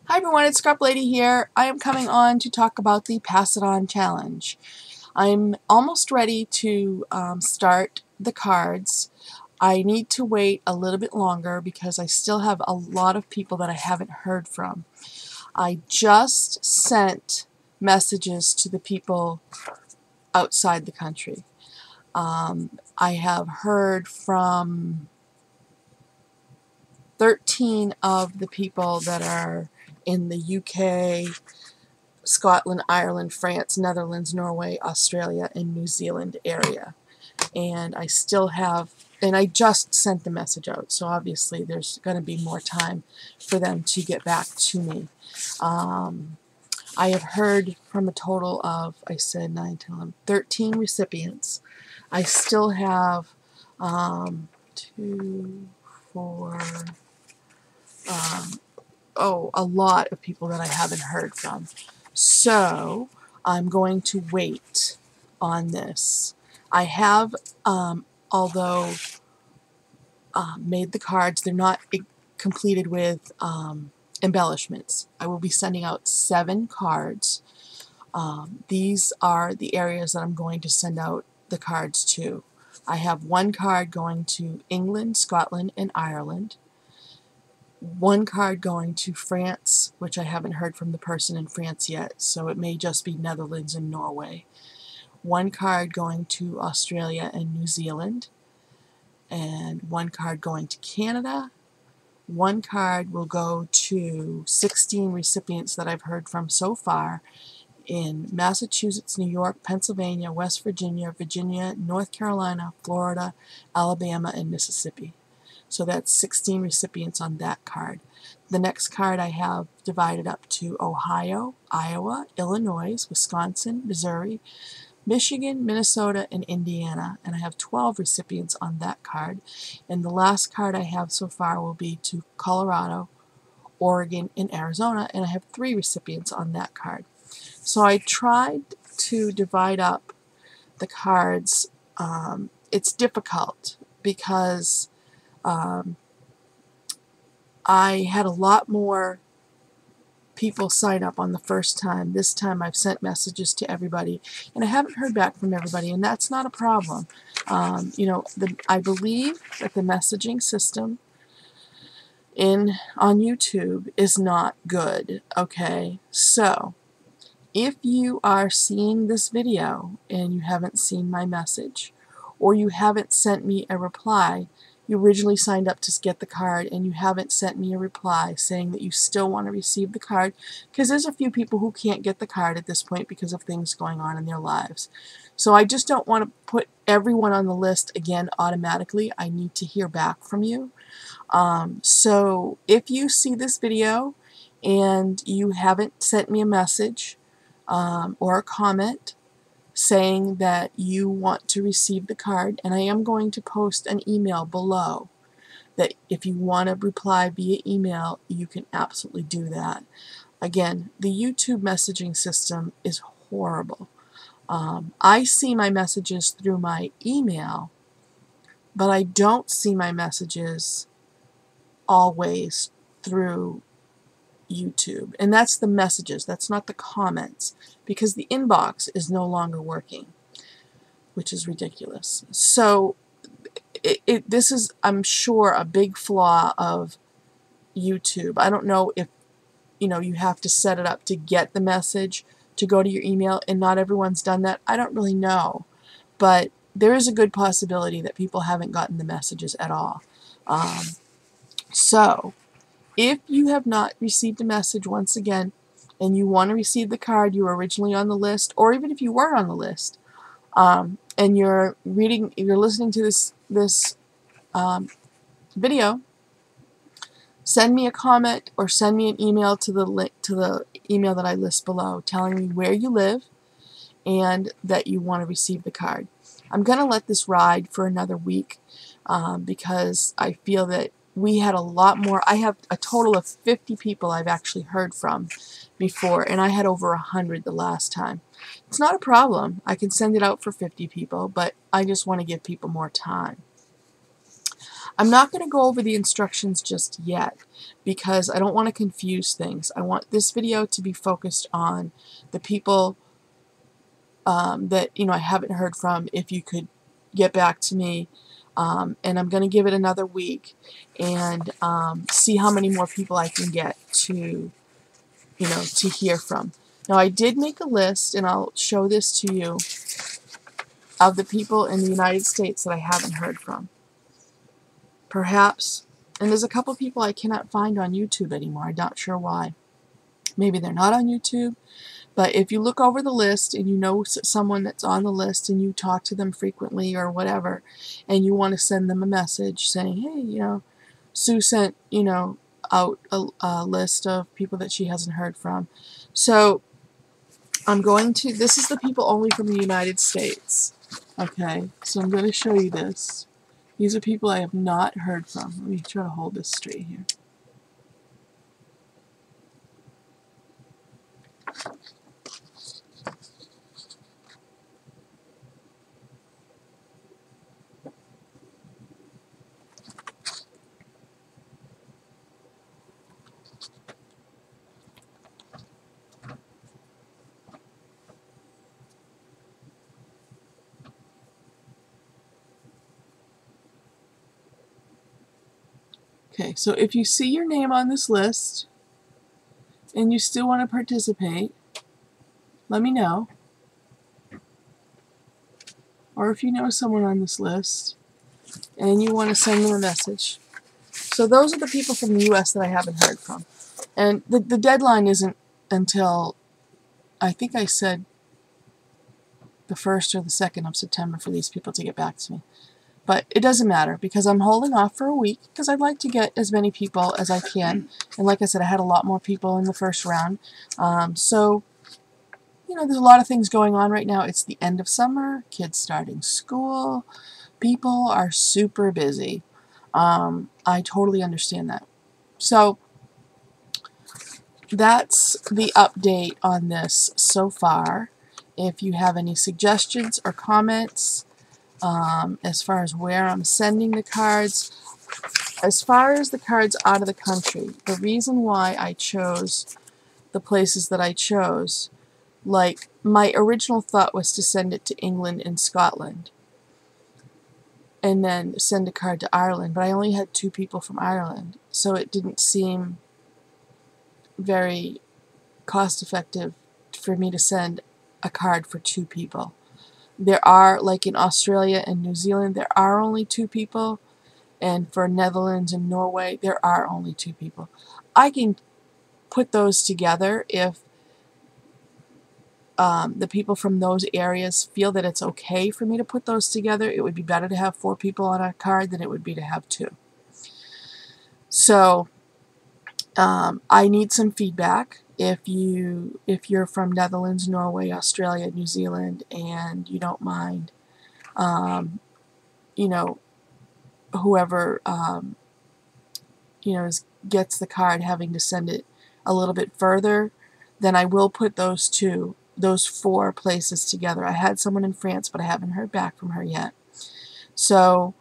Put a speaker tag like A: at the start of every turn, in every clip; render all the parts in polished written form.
A: Hi everyone, it's Scrap Lady here. I am coming on to talk about the Pass It On Challenge. I'm almost ready to start the cards. I need to wait a little bit longer because I still have a lot of people that I haven't heard from. I just sent messages to the people outside the country. I have heard from 13 of the people that are in the UK, Scotland, Ireland, France, Netherlands, Norway, Australia, and New Zealand area. And I still have, and I just sent the message out, so obviously there's going to be more time for them to get back to me. I have heard from a total of, I said 9, 10, 11, 13 recipients. I still have 2, 4, a lot of people that I haven't heard from. So I'm going to wait on this. I have, although made the cards, they're not completed with embellishments. I will be sending out 7 cards. These are the areas that I'm going to send out the cards to. I have 1 card going to England, Scotland, and Ireland. 1 card going to France, which I haven't heard from the person in France yet, so it may just be Netherlands and Norway. 1 card going to Australia and New Zealand, and 1 card going to Canada. 1 card will go to 16 recipients that I've heard from so far in Massachusetts, New York, Pennsylvania, West Virginia, Virginia, North Carolina, Florida, Alabama, and Mississippi. So that's 16 recipients on that card. The next card I have divided up to Ohio, Iowa, Illinois, Wisconsin, Missouri, Michigan, Minnesota, and Indiana. And I have 12 recipients on that card. And the last card I have so far will be to Colorado, Oregon, and Arizona. And I have 3 recipients on that card. So I tried to divide up the cards. It's difficult because I had a lot more people sign up on the first time. This time I've sent messages to everybody, and I haven't heard back from everybody, and that's not a problem. I believe that the messaging system on YouTube is not good, okay? So, if you are seeing this video and you haven't seen my message, or you haven't sent me a reply, you originally signed up to get the card and you haven't sent me a reply saying that you still want to receive the card, because there's a few people who can't get the card at this point because of things going on in their lives. So I just don't want to put everyone on the list again automatically. I need to hear back from you. So if you see this video and you haven't sent me a message or a comment saying that you want to receive the card, and I am going to post an email below that if you want to reply via email, you can absolutely do that. Again, the YouTube messaging system is horrible. I see my messages through my email, but I don't see my messages always through YouTube. And that's the messages, that's not the comments, because the inbox is no longer working, which is ridiculous. So this is, I'm sure, a big flaw of YouTube. I don't know if you have to set it up to get the message to go to your email, and not everyone's done that. I don't really know, but there is a good possibility that people haven't gotten the messages at all. So if you have not received a message, once again, and you want to receive the card, you were originally on the list, or even if you weren't on the list, and you're listening to this video, send me a comment or send me an email to the email that I list below, telling me where you live and that you want to receive the card. I'm going to let this ride for another week because I feel that we had a lot more. I have a total of 50 people I've actually heard from before, and I had over 100 the last time. It's not a problem. I can send it out for 50 people, but I just want to give people more time. I'm not going to go over the instructions just yet because I don't want to confuse things. I want this video to be focused on the people that I haven't heard from. If you could get back to me, and I'm going to give it another week and see how many more people I can get to to hear from. Now, I did make a list, and I'll show this to you, of the people in the United States that I haven't heard from. Perhaps, and there's a couple people I cannot find on YouTube anymore. I'm not sure why. Maybe they're not on YouTube. But if you look over the list and you know someone that's on the list and you talk to them frequently or whatever, and you want to send them a message saying, hey, Sue sent, out a list of people that she hasn't heard from. So this is the people only from the United States. Okay, so I'm going to show you this. These are people I have not heard from. Let me try to hold this straight here. Okay, so if you see your name on this list and you still want to participate, let me know. Or if you know someone on this list and you want to send them a message. So those are the people from the U.S. that I haven't heard from. And the deadline isn't until, I think I said, the 1st or the 2nd of September for these people to get back to me. But it doesn't matter because I'm holding off for a week because I'd like to get as many people as I can. And like I said, I had a lot more people in the first round. So, there's a lot of things going on right now. It's the end of summer, kids starting school. People are super busy. I totally understand that. So, that's the update on this so far. If you have any suggestions or comments, as far as where I'm sending the cards. As far as the cards out of the country, the reason why I chose the places that I chose, like my original thought was to send it to England and Scotland and then send a card to Ireland, but I only had 2 people from Ireland, so it didn't seem very cost effective for me to send a card for 2 people. There are, like in Australia and New Zealand, there are only 2 people. And for Netherlands and Norway, there are only 2 people. I can put those together if the people from those areas feel that it's okay for me to put those together. It would be better to have 4 people on a card than it would be to have 2. So I need some feedback. If you're from Netherlands, Norway, Australia, New Zealand, and you don't mind, whoever gets the card having to send it a little bit further, then I will put those 4 places together. I had someone in France, but I haven't heard back from her yet. So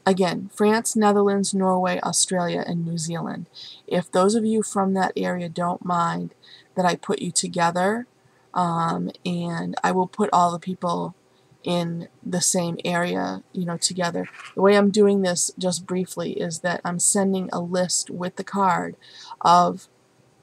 A: again, France, Netherlands, Norway, Australia, and New Zealand. If those of you from that area don't mind that I put you together, and I will put all the people in the same area, together. The way I'm doing this, just briefly, is that I'm sending a list with the card of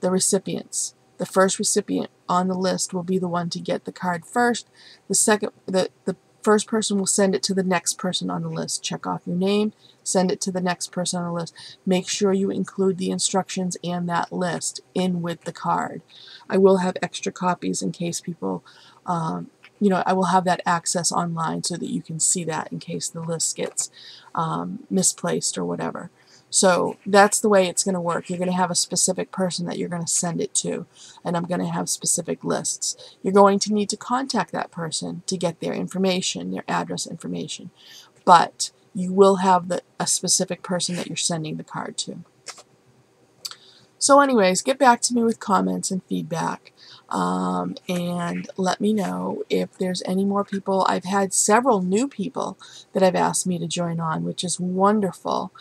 A: the recipients. The first recipient on the list will be the one to get the card first. The first person will send it to the next person on the list. Check off your name, send it to the next person on the list. Make sure you include the instructions and that list in with the card. I will have extra copies in case people, I will have that access online so that you can see that in case the list gets misplaced or whatever. So that's the way it's going to work. You're going to have a specific person that you're going to send it to, and I'm going to have specific lists. You're going to need to contact that person to get their information, their address information, but you will have a specific person that you're sending the card to. So anyways, get back to me with comments and feedback, and let me know if there's any more people. I've had several new people that have asked me to join on, which is wonderful.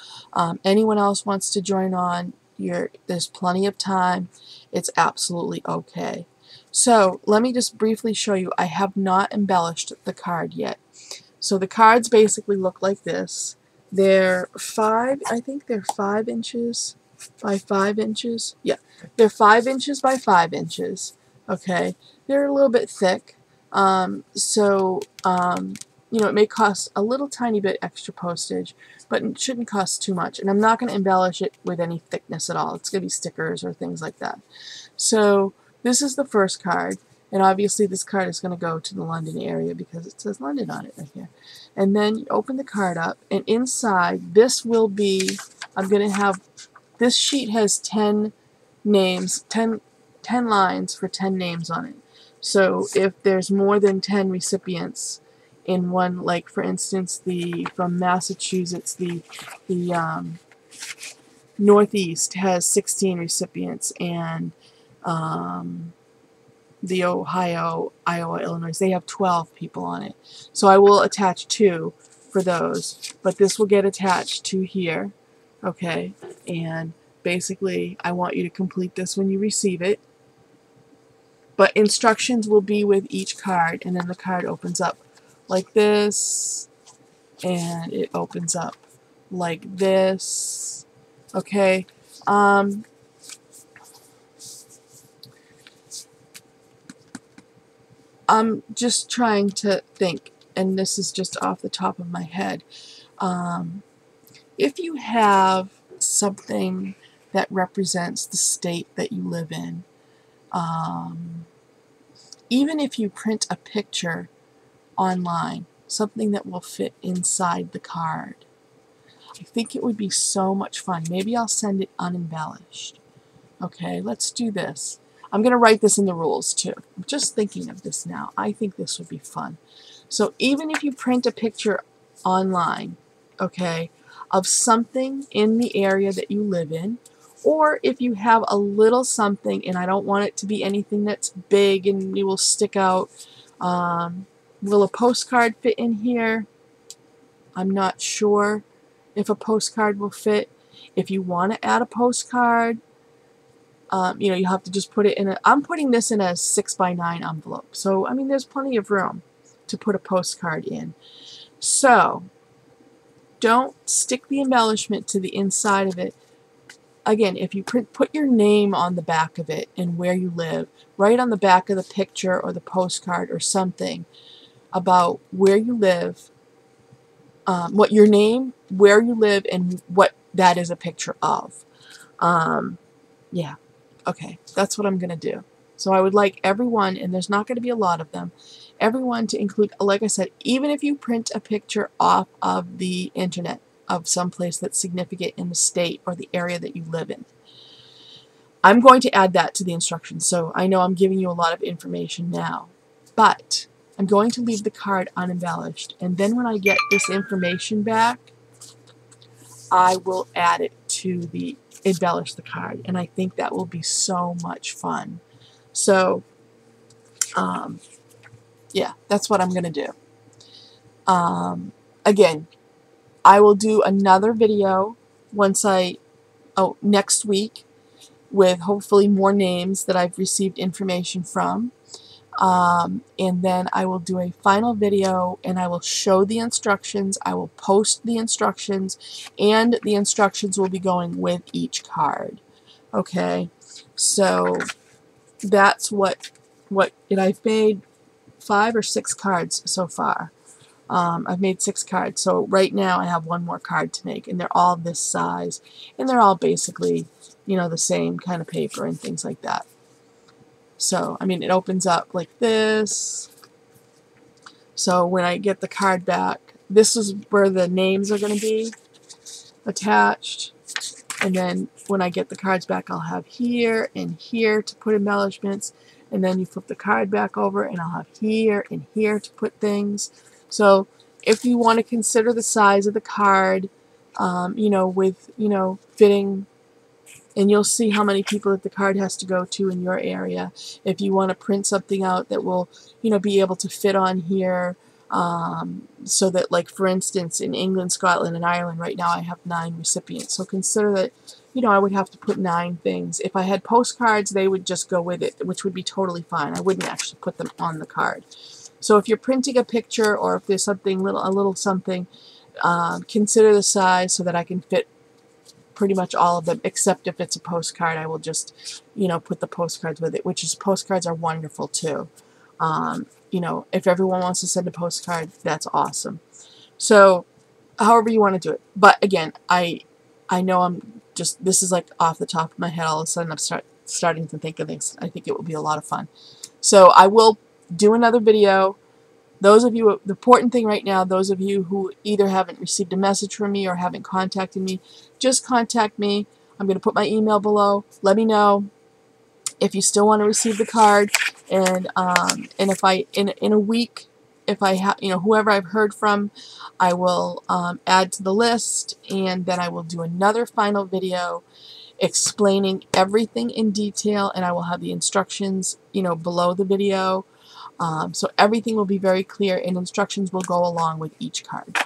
A: Anyone else wants to join on, there's plenty of time. It's absolutely okay. So let me just briefly show you. I have not embellished the card yet. So the cards basically look like this. They're I think they're 5 inches by 5 inches. Yeah, they're 5 inches by 5 inches. Okay, they're a little bit thick. You know, it may cost a little tiny bit extra postage, but it shouldn't cost too much. And I'm not going to embellish it with any thickness at all. It's going to be stickers or things like that. So this is the first card. And obviously this card is going to go to the London area because it says London on it right here. And then you open the card up, and inside this will be, this sheet has 10 names, 10 lines for 10 names on it. So if there's more than 10 recipients in one, like for instance from Massachusetts, the Northeast has 16 recipients, and the Ohio, Iowa, Illinois, they have 12 people on it. So I will attach 2 for those, but this will get attached to here, okay? And basically, I want you to complete this when you receive it. But instructions will be with each card, and then the card opens up like this, and it opens up like this, okay? I'm just trying to think, and this is just off the top of my head. If you have something that represents the state that you live in, even if you print a picture online, something that will fit inside the card, I think it would be so much fun. Maybe I'll send it unembellished. Okay, let's do this. I'm going to write this in the rules too. I'm just thinking of this now. I think this would be fun. So even if you print a picture online, okay, of something in the area that you live in, or if you have a little something, and I don't want it to be anything that's big and it will stick out. Will a postcard fit in here? I'm not sure if a postcard will fit. If you want to add a postcard, you know, you have to just put it in a, I'm putting this in a 6x9 envelope. So, I mean, there's plenty of room to put a postcard in. So, don't stick the embellishment to the inside of it. Again, if you put your name on the back of it and where you live, right on the back of the picture or the postcard or something about where you live, what your name, where you live, and what that is a picture of. Yeah. Okay, that's what I'm going to do. So I would like everyone, and there's not going to be a lot of them, everyone to include, like I said, even if you print a picture off of the internet of some place that's significant in the state or the area that you live in, I'm going to add that to the instructions. So I know I'm giving you a lot of information now, but I'm going to leave the card unembellished, and then when I get this information back, I will add it to embellish the card, and I think that will be so much fun. So, yeah, that's what I'm going to do. Again, I will do another video next week with hopefully more names that I've received information from. And then I will do a final video, and I will show the instructions. I will post the instructions, and the instructions will be going with each card. Okay, so that's I've made 5 or 6 cards so far. I've made 6 cards, so right now I have 1 more card to make, and they're all this size, and they're all basically, you know, the same kind of paper and things like that. So, I mean, it opens up like this. So when I get the card back, this is where the names are going to be attached. And then when I get the cards back, I'll have here and here to put embellishments. And then you flip the card back over, and I'll have here and here to put things. So if you want to consider the size of the card, you know, with, you know, fitting And you'll see how many people that the card has to go to in your area. If you want to print something out that will, be able to fit on here, so that, like, for instance, in England, Scotland, and Ireland right now I have 9 recipients. So consider that, I would have to put 9 things. If I had postcards, they would just go with it, which would be totally fine. I wouldn't actually put them on the card. So if you're printing a picture, or if there's something a little something, consider the size so that I can fit pretty much all of them, except if it's a postcard. I will just, put the postcards with it, postcards are wonderful too. If everyone wants to send a postcard, that's awesome. So, however you want to do it. But again, I know this is like off the top of my head. All of a sudden, I'm starting to think of things. I think it will be a lot of fun. So I will do another video. Those of you, the important thing right now, those of you who either haven't received a message from me or haven't contacted me, just contact me. I'm going to put my email below. Let me know if you still want to receive the card, and if in a week, if I have, whoever I've heard from, I will add to the list, and then I will do another final video explaining everything in detail, and I will have the instructions, below the video. So everything will be very clear, and instructions will go along with each card.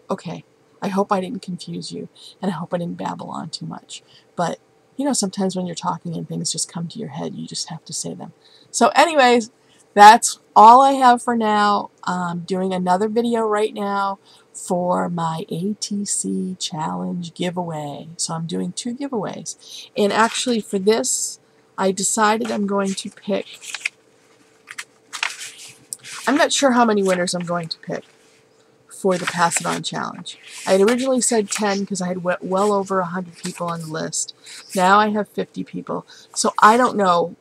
A: Okay, I hope I didn't confuse you, and I hope I didn't babble on too much. But, sometimes when you're talking and things just come to your head, you just have to say them. So anyways, that's all I have for now. I'm doing another video right now for my ATC Challenge giveaway. So I'm doing 2 giveaways. And actually for this, I decided I'm going to pick... I'm not sure how many winners I'm going to pick for the Pass It On Challenge. I had originally said 10 because I had well over 100 people on the list. Now I have 50 people. So I don't know.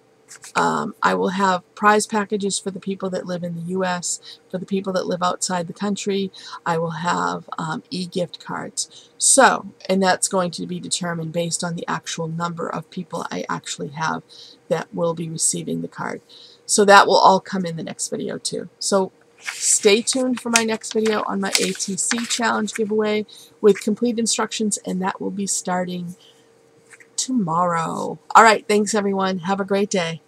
A: I will have prize packages for the people that live in the U.S., for the people that live outside the country. I will have e-gift cards. So, and that's going to be determined based on the actual number of people I actually have that will be receiving the card. So that will all come in the next video too. So stay tuned for my next video on my ATC Challenge giveaway with complete instructions, and that will be starting tomorrow. Alright, thanks everyone. Have a great day.